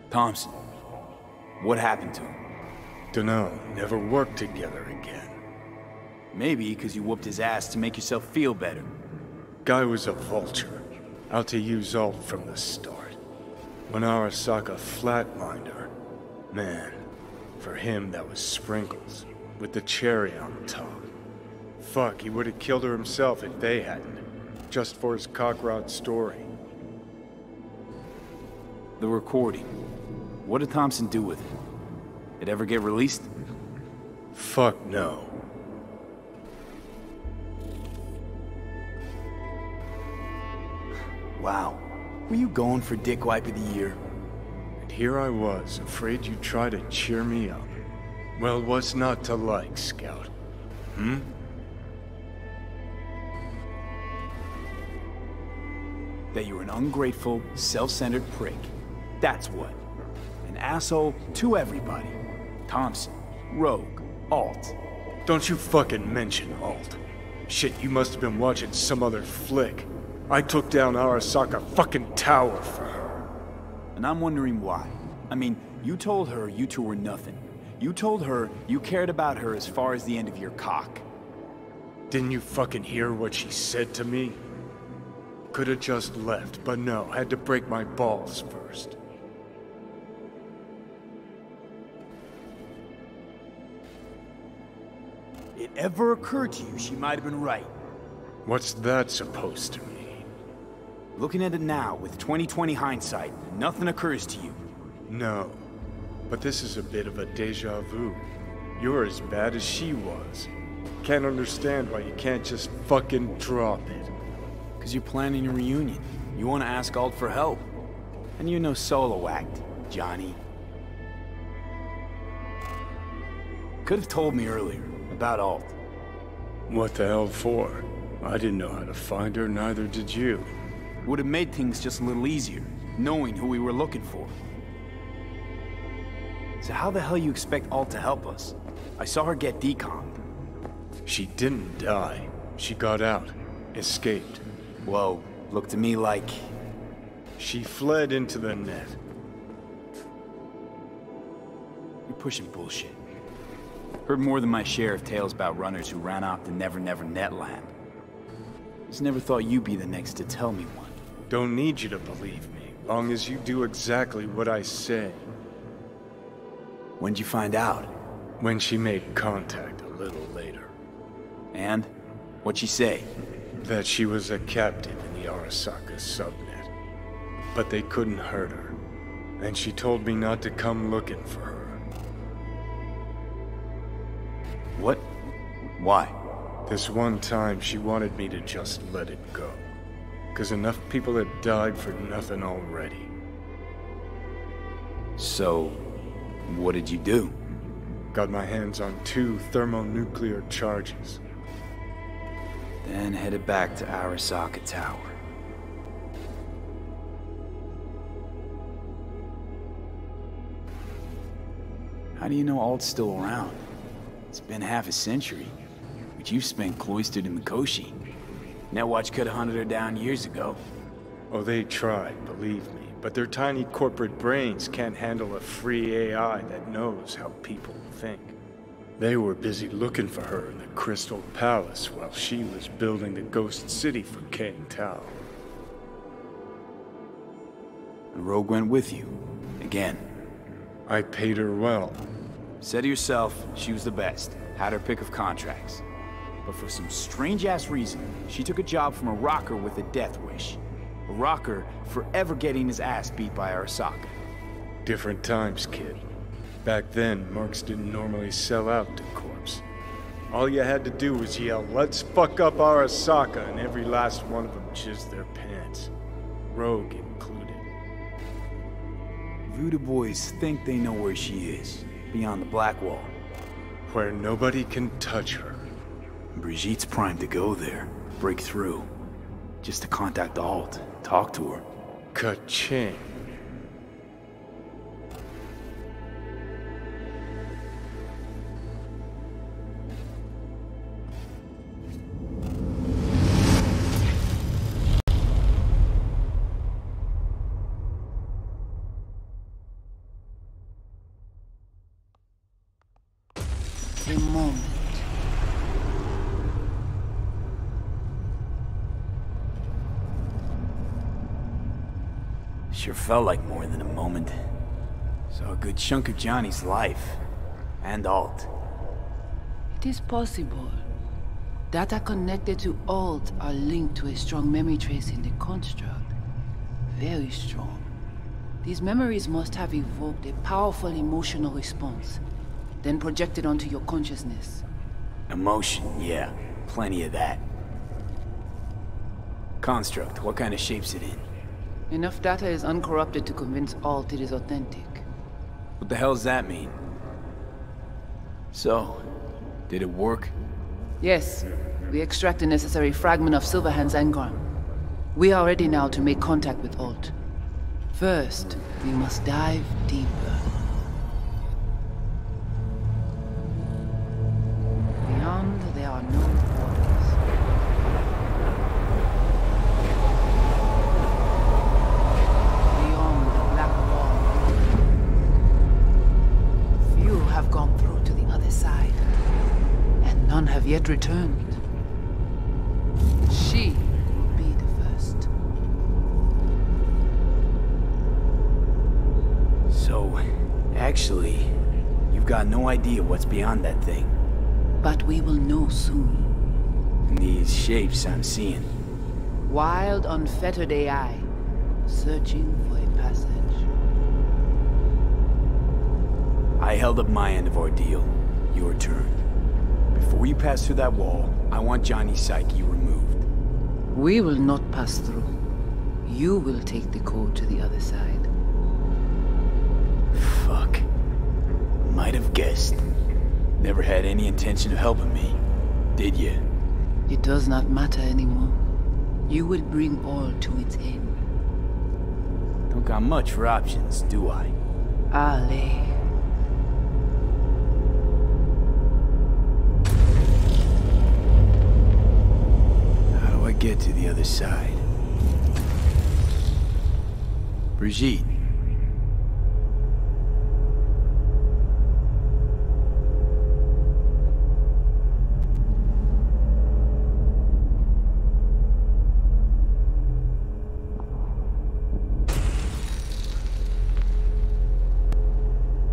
Thompson, what happened to him? Dunno, never worked together again. Maybe because you whooped his ass to make yourself feel better. Guy was a vulture, out to use Alt from the start. When Arasaka flatlined her, man, for him that was sprinkles, with the cherry on top. Fuck, he would have killed her himself if they hadn't, just for his cockrod story. The recording. What did Thompson do with it? It ever get released? Fuck no. Wow. Were you going for Dick Wipe of the Year? And here I was, afraid you'd try to cheer me up. Well, what's not to like, Scout? Hmm? That you're an ungrateful, self-centered prick. That's what. An asshole to everybody. Thompson, Rogue, Alt. Don't you fucking mention Alt. Shit, you must have been watching some other flick. I took down Arasaka fucking tower for her. And I'm wondering why. I mean, you told her you two were nothing. You told her you cared about her as far as the end of your cock. Didn't you fucking hear what she said to me? Could've just left, but no, had to break my balls first. It ever occurred to you she might have been right? What's that supposed to mean? Looking at it now, with 20/20 hindsight, nothing occurs to you. No. But this is a bit of a deja vu. You're as bad as she was. Can't understand why you can't just fucking drop it. Because you're planning a reunion. You want to ask Alt for help. And you're no solo act, Johnny. Could have told me earlier about Alt. What the hell for? I didn't know how to find her, neither did you. Would have made things just a little easier, knowing who we were looking for. So how the hell you expect Alt to help us? I saw her get decommed. She didn't die. She got out. Escaped. Whoa, looked to me like... She fled into the net. You're pushing bullshit. Heard more than my share of tales about runners who ran off the Never Never Net land. Just never thought you'd be the next to tell me one. Don't need you to believe me, long as you do exactly what I say. When'd you find out? When she made contact a little later. And? What'd she say? That she was a captain in the Arasaka subnet. But they couldn't hurt her. And she told me not to come looking for her. What? Why? This one time she wanted me to just let it go. 'Cause enough people had died for nothing already. So, what did you do? Got my hands on 2 thermonuclear charges. Then headed back to Arasaka Tower. How do you know Alt's still around? It's been half a century, but you've spent cloistered in Mikoshi. Netwatch could have hunted her down years ago. Oh, they tried, believe me, but their tiny corporate brains can't handle a free AI that knows how people think. They were busy looking for her in the Crystal Palace while she was building the Ghost City for King Tao. And Rogue went with you. Again. I paid her well. Said herself she was the best. Had her pick of contracts. But for some strange-ass reason, she took a job from a rocker with a death wish. A rocker forever getting his ass beat by Arasaka. Different times, kid. Back then, mercs didn't normally sell out to corps. All you had to do was yell, "Let's fuck up Arasaka," and every last one of them jizzed their pants. Rogue included. Voodoo boys think they know where she is, beyond the Black Wall. Where nobody can touch her. Brigitte's primed to go there, break through. Just to contact Alt, talk to her. Ka-ching. moment. Sure felt like more than a moment. Saw a good chunk of Johnny's life. And Alt. It is possible. Data connected to Alt are linked to a strong memory trace in the construct. Very strong. These memories must have evoked a powerful emotional response, then projected onto your consciousness. Emotion, yeah. Plenty of that. Construct, what kind of shape's it in? Enough data is uncorrupted to convince Alt it is authentic. What the hell does that mean? So, did it work? Yes, we extract the necessary fragment of Silverhand's engram. We are ready now to make contact with Alt. First, we must dive deeper. Beyond, there are no borders. Beyond the Black Wall, few have gone through to the other side, and none have yet returned. She will be the first. So, actually, you've got no idea what's beyond that thing. But we will know soon. And these shapes I'm seeing. Wild, unfettered AI, searching for a passage. I held up my end of our deal. Your turn. Before you pass through that wall, I want Johnny's psyche removed. We will not pass through. You will take the code to the other side. Fuck. Might have guessed. Never had any intention of helping me, did you? It does not matter anymore. You will bring all to its end. Don't got much for options, do I? Ale. How do I get to the other side? Brigitte.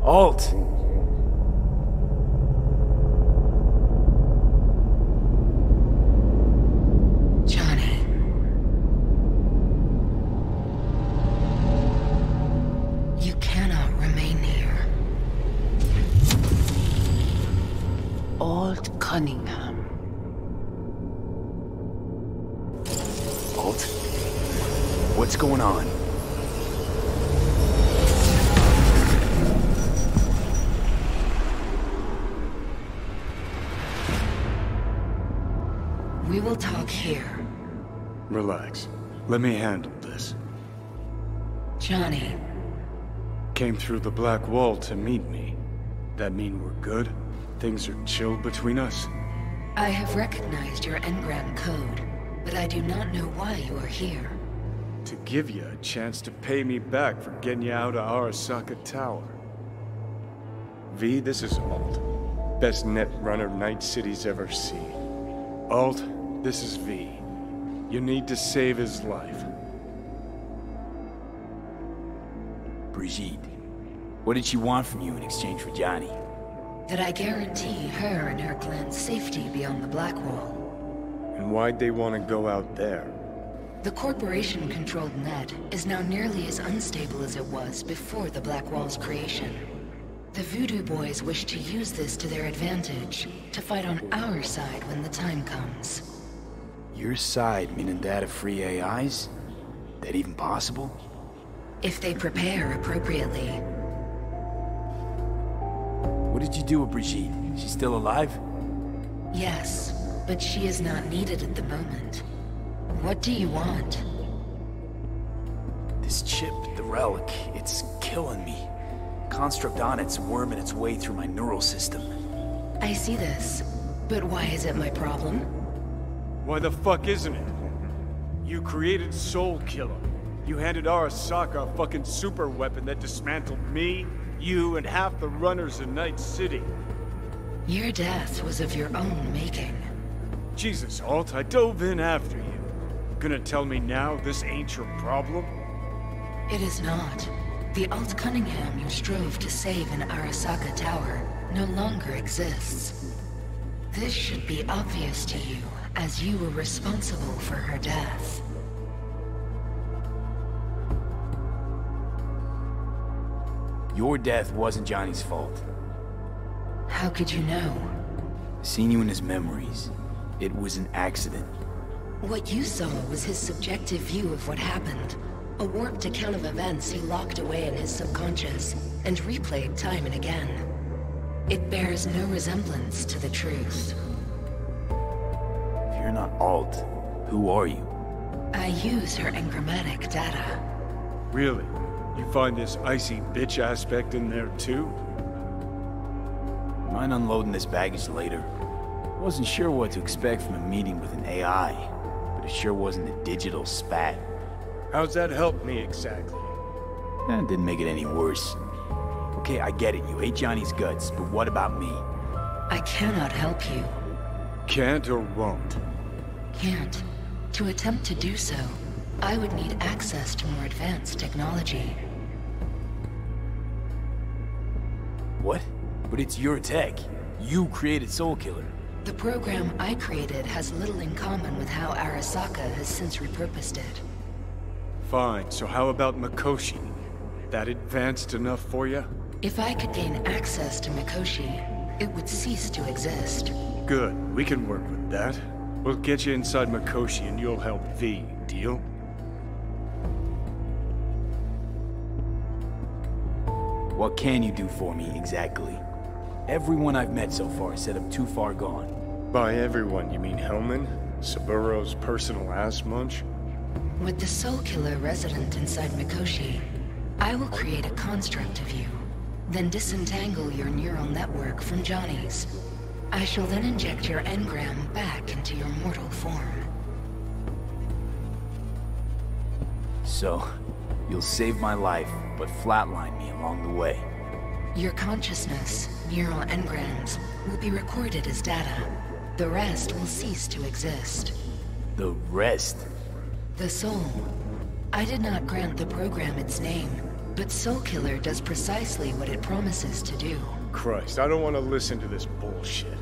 Alt! Johnny. You cannot remain here. Alt Cunningham. Alt? What's going on? We will talk here. Relax. Let me handle this. Johnny. Came through the Black Wall to meet me. That mean we're good? Things are chill between us? I have recognized your engram code, but I do not know why you are here. To give you a chance to pay me back for getting you out of Arasaka Tower. V, this is Alt. Best net runner Night City's ever seen. Alt, this is V. You need to save his life. Brigitte. What did she want from you in exchange for Johnny? That I guarantee her and her clan's safety beyond the Black Wall. And why'd they want to go out there? The corporation-controlled net is now nearly as unstable as it was before the Black Wall's creation. The Voodoo Boys wish to use this to their advantage, to fight on our side when the time comes. Your side meaning data-free AIs? That even possible? If they prepare appropriately. What did you do with Brigitte? She's still alive? Yes, but she is not needed at the moment. What do you want? This chip, the relic, it's killing me. Construct on it's worming its way through my neural system. I see this, but why is it my problem? Why the fuck isn't it? You created Soul Killer. You handed Arasaka a fucking super weapon that dismantled me, you, and half the runners in Night City. Your death was of your own making. Jesus, Alt, I dove in after you. Gonna tell me now this ain't your problem? It is not. The Alt Cunningham you strove to save in Arasaka Tower no longer exists. This should be obvious to you, as you were responsible for her death. Your death wasn't Johnny's fault. How could you know? Seen you in his memories. It was an accident. What you saw was his subjective view of what happened. A warped account of events he locked away in his subconscious and replayed time and again. It bears no resemblance to the truth. If you're not Alt, who are you? I use her engrammatic data. Really? You find this icy bitch aspect in there too? Mind unloading this baggage later? Wasn't sure what to expect from a meeting with an AI, but it sure wasn't a digital spat. How's that help me exactly? It didn't make it any worse. Okay, I get it, you hate Johnny's guts, but what about me? I cannot help you. Can't or won't? Can't. To attempt to do so, I would need access to more advanced technology. What? But it's your tech. You created Soulkiller. The program I created has little in common with how Arasaka has since repurposed it. Fine, so how about Mikoshi? That advanced enough for you? If I could gain access to Mikoshi, it would cease to exist. Good, we can work with that. We'll get you inside Mikoshi and you'll help V, deal? What can you do for me, exactly? Everyone I've met so far said I'm too far gone. By everyone, you mean Hellman? Saburo's personal ass munch? With the Soulkiller resident inside Mikoshi, I will create a construct of you, then disentangle your neural network from Johnny's. I shall then inject your engram back into your mortal form. So, you'll save my life, but flatline me along the way. Your consciousness, neural engrams, will be recorded as data. The rest will cease to exist. The rest? The soul. I did not grant the program its name, but Soulkiller does precisely what it promises to do. Christ, I don't want to listen to this bullshit.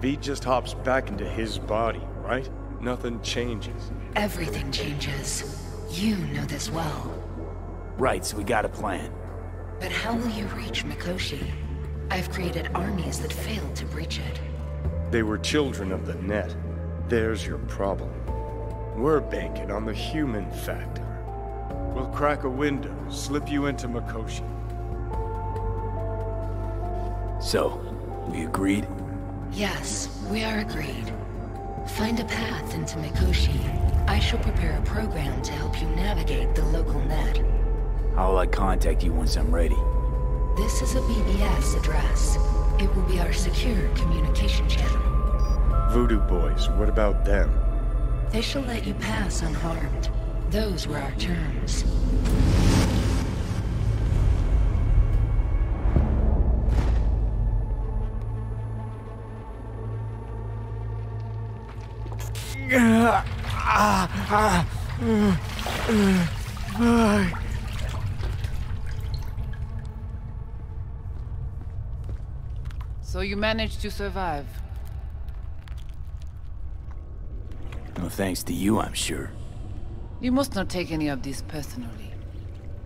V just hops back into his body, right? Nothing changes. Everything changes. You know this well. Right, so we got a plan. But how will you reach Mikoshi? I've created armies that failed to breach it. They were children of the net. There's your problem. We're banking on the human factor. We'll crack a window, slip you into Mikoshi. So, we agreed? Yes, we are agreed. Find a path into Mikoshi. I shall prepare a program to help you navigate the local net. How will I contact you once I'm ready? This is a BBS address. It will be our secure communication channel. Voodoo boys, what about them? They shall let you pass unharmed. Those were our terms. So you managed to survive. No thanks to you, I'm sure. You must not take any of this personally.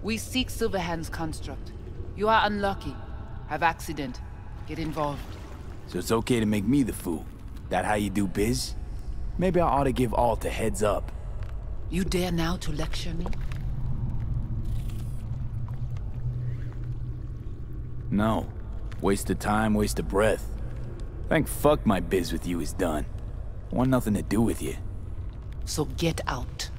We seek Silverhand's construct. You are unlucky. Have accident. Get involved. So it's okay to make me the fool. That how you do biz? Maybe I ought to give Alt a heads up. You dare now to lecture me? No. Waste of time, waste of breath. Thank fuck my biz with you is done. I want nothing to do with you. So get out.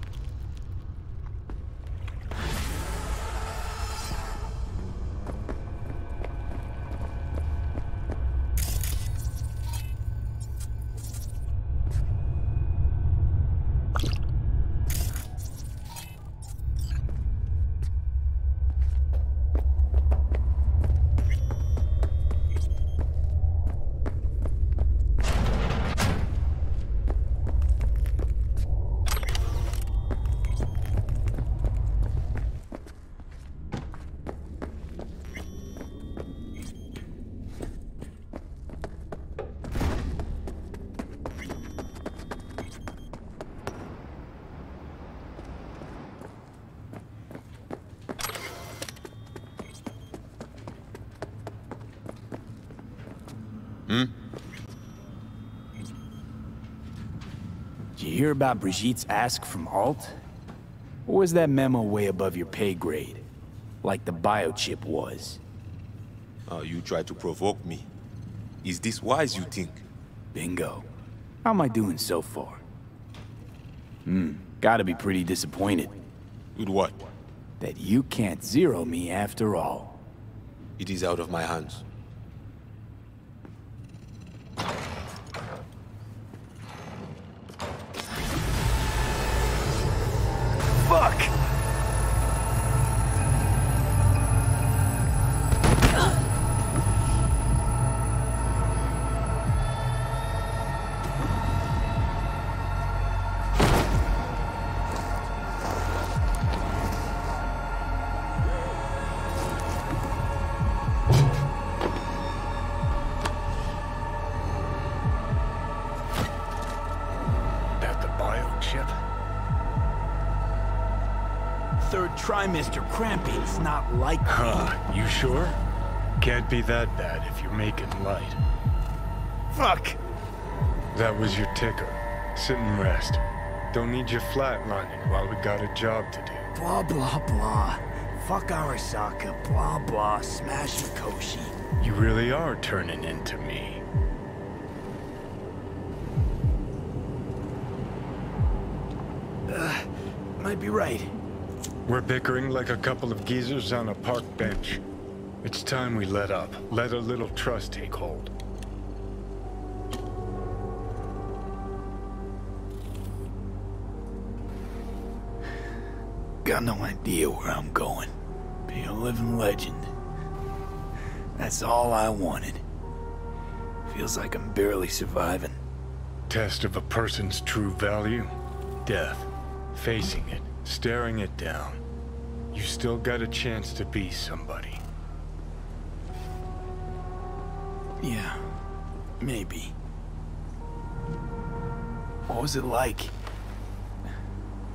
Did you hear about Brigitte's ask from Alt? Or was that memo way above your pay grade? Like the biochip was? You try to provoke me. Is this wise, you think? Bingo. How am I doing so far? Gotta be pretty disappointed. With what? That you can't zero me after all. It is out of my hands. Fuck! Third trimester cramping's not likely. Huh, you sure? Can't be that bad if you're making light. Fuck! That was your ticker. Sit and rest. Don't need you flatlining while we got a job to do. Blah, blah, blah. Fuck Arasaka, blah, blah, smash Mikoshi. You really are turning into me. Might be right. We're bickering like a couple of geezers on a park bench. It's time we let up. Let a little trust take hold. Got no idea where I'm going. Be a living legend. That's all I wanted. Feels like I'm barely surviving. Test of a person's true value? Death. Facing it. Staring it down. You still got a chance to be somebody. Yeah. Maybe. What was it like?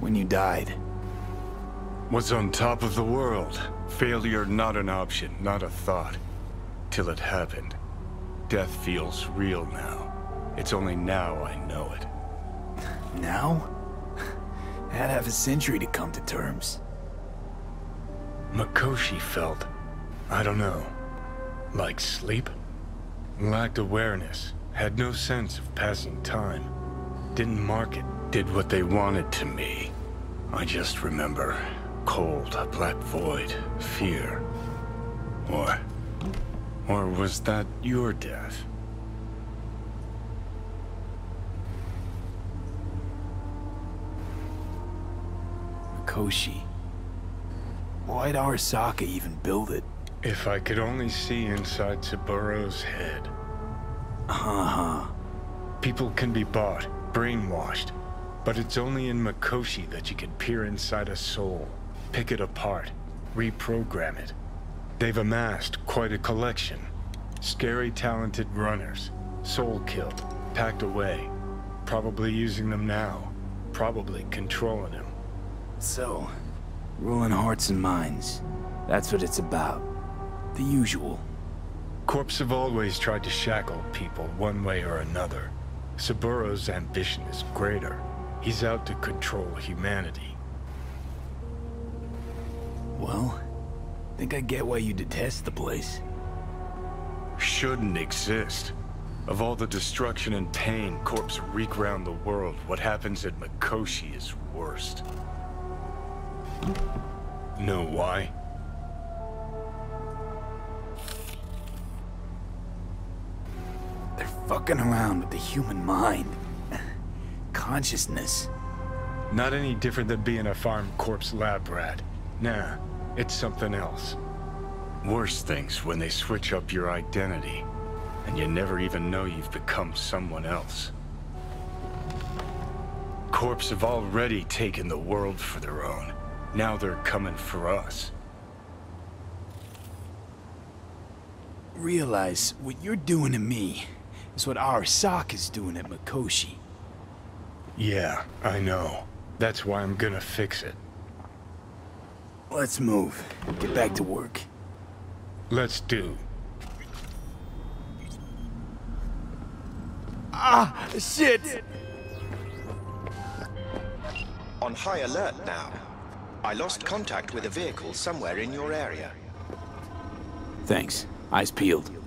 When you died? Was on top of the world. Failure not an option, not a thought. Till it happened. Death feels real now. It's only now I know it. Now? Had half a century to come to terms. Mikoshi felt, I don't know, like sleep? Lacked awareness, had no sense of passing time. Didn't mark it, did what they wanted to me. I just remember cold, a black void, fear. Or was that your death? Mikoshi. Why'd Arasaka even build it? If I could only see inside Saburo's head. People can be bought, brainwashed, but it's only in Mikoshi that you can peer inside a soul, pick it apart, reprogram it. They've amassed quite a collection. Scary, talented runners, soul killed, packed away, probably using them now, probably controlling them. So, ruling hearts and minds. That's what it's about. The usual. Corps have always tried to shackle people one way or another. Saburo's ambition is greater. He's out to control humanity. Well, think I get why you detest the place. Shouldn't exist. Of all the destruction and pain Corps wreak around the world, what happens at Mikoshi is worst. Know why? They're fucking around with the human mind. Consciousness. Not any different than being a farm corpse lab rat. Nah, it's something else. Worse things when they switch up your identity, and you never even know you've become someone else. Corps have already taken the world for their own. Now they're coming for us. Realize what you're doing to me is what Arasaka's doing at Mikoshi. Yeah, I know. That's why I'm gonna fix it. Let's move. Get back to work. Let's do. Ah, shit! On high alert now. I lost contact with a vehicle somewhere in your area. Thanks. Eyes peeled.